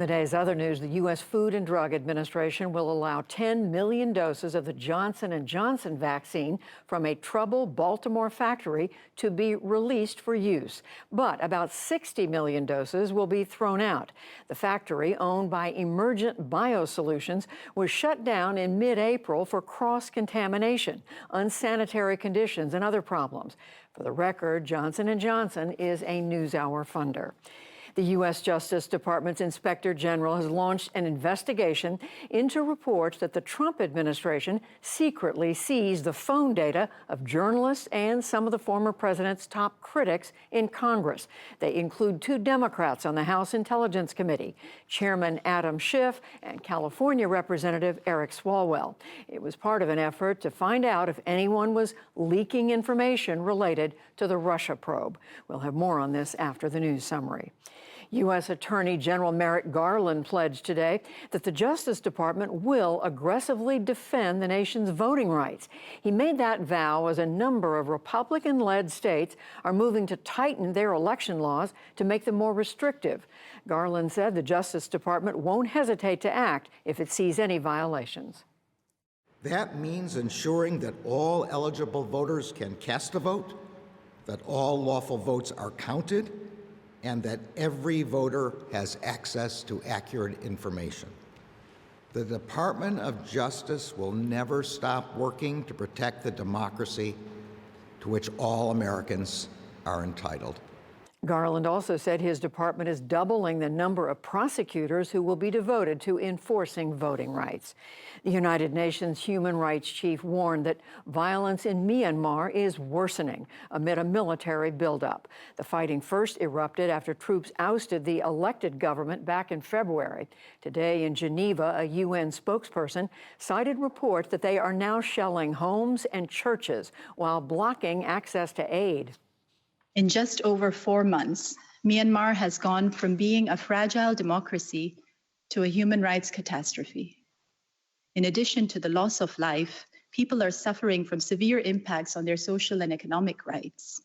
The day's other news, the U.S. Food and Drug Administration will allow 10 million doses of the Johnson & Johnson vaccine from a troubled Baltimore factory to be released for use. But about 60 million doses will be thrown out. The factory, owned by Emergent Biosolutions, was shut down in mid-April for cross-contamination, unsanitary conditions, and other problems. For the record, Johnson & Johnson is a NewsHour funder. The U.S. Justice Department's Inspector General has launched an investigation into reports that the Trump administration secretly seized the phone data of journalists and some of the former president's top critics in Congress. They include 2 Democrats on the House Intelligence Committee, Chairman Adam Schiff and California Representative Eric Swalwell. It was part of an effort to find out if anyone was leaking information related to the Russia probe. We'll have more on this after the news summary. U.S. Attorney General Merrick Garland pledged today that the Justice Department will aggressively defend the nation's voting rights. He made that vow as a number of Republican-led states are moving to tighten their election laws to make them more restrictive. Garland said the Justice Department won't hesitate to act if it sees any violations. That means ensuring that all eligible voters can cast a vote, that all lawful votes are counted, and that every voter has access to accurate information. The Department of Justice will never stop working to protect the democracy to which all Americans are entitled. Garland also said his department is doubling the number of prosecutors who will be devoted to enforcing voting rights. The United Nations Human Rights Chief warned that violence in Myanmar is worsening amid a military buildup. The fighting first erupted after troops ousted the elected government back in February. Today in Geneva, a UN spokesperson cited reports that they are now shelling homes and churches while blocking access to aid. In just over 4 months, Myanmar has gone from being a fragile democracy to a human rights catastrophe. In addition to the loss of life, people are suffering from severe impacts on their social and economic rights.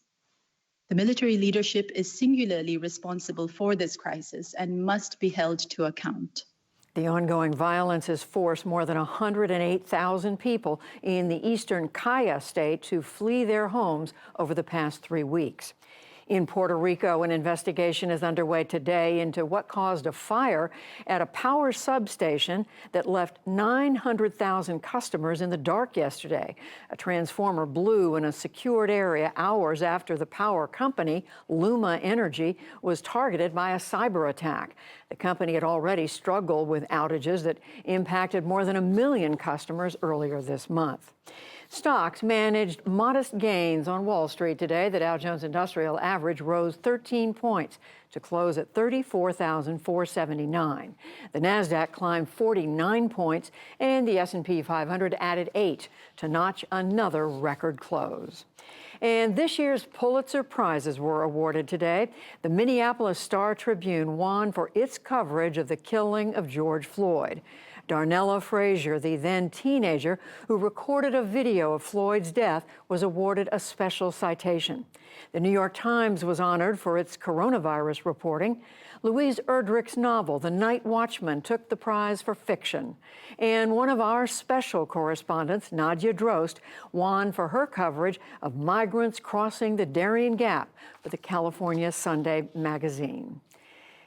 The military leadership is singularly responsible for this crisis and must be held to account. The ongoing violence has forced more than 108,000 people in the eastern Kaya state to flee their homes over the past 3 weeks. In Puerto Rico, an investigation is underway today into what caused a fire at a power substation that left 900,000 customers in the dark yesterday. A transformer blew in a secured area hours after the power company, Luma Energy, was targeted by a cyber attack. The company had already struggled with outages that impacted more than 1 million customers earlier this month. Stocks managed modest gains on Wall Street today. The Dow Jones Industrial Average rose 13 points to close at 34,479. The Nasdaq climbed 49 points, and the S&P 500 added 8 to notch another record close. And this year's Pulitzer Prizes were awarded today. The Minneapolis Star-Tribune won for its coverage of the killing of George Floyd. Darnella Frazier, the then teenager who recorded a video of Floyd's death, was awarded a special citation. The New York Times was honored for its coronavirus reporting. Louise Erdrich's novel, The Night Watchman, took the prize for fiction. And one of our special correspondents, Nadia Drost, won for her coverage of migrants crossing the Darien Gap for the California Sunday Magazine.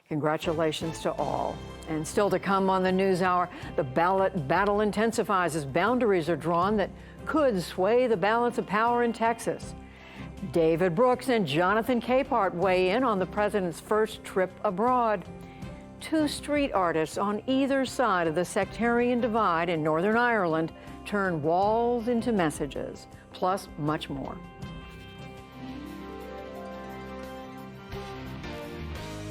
Congratulations to all. And still to come on the NewsHour, the ballot battle intensifies as boundaries are drawn that could sway the balance of power in Texas. David Brooks and Jonathan Capehart weigh in on the president's first trip abroad. 2 street artists on either side of the sectarian divide in Northern Ireland turn walls into messages, plus much more.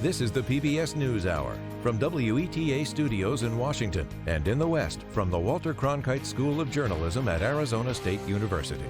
This is the PBS NewsHour from WETA Studios in Washington and in the West from the Walter Cronkite School of Journalism at Arizona State University.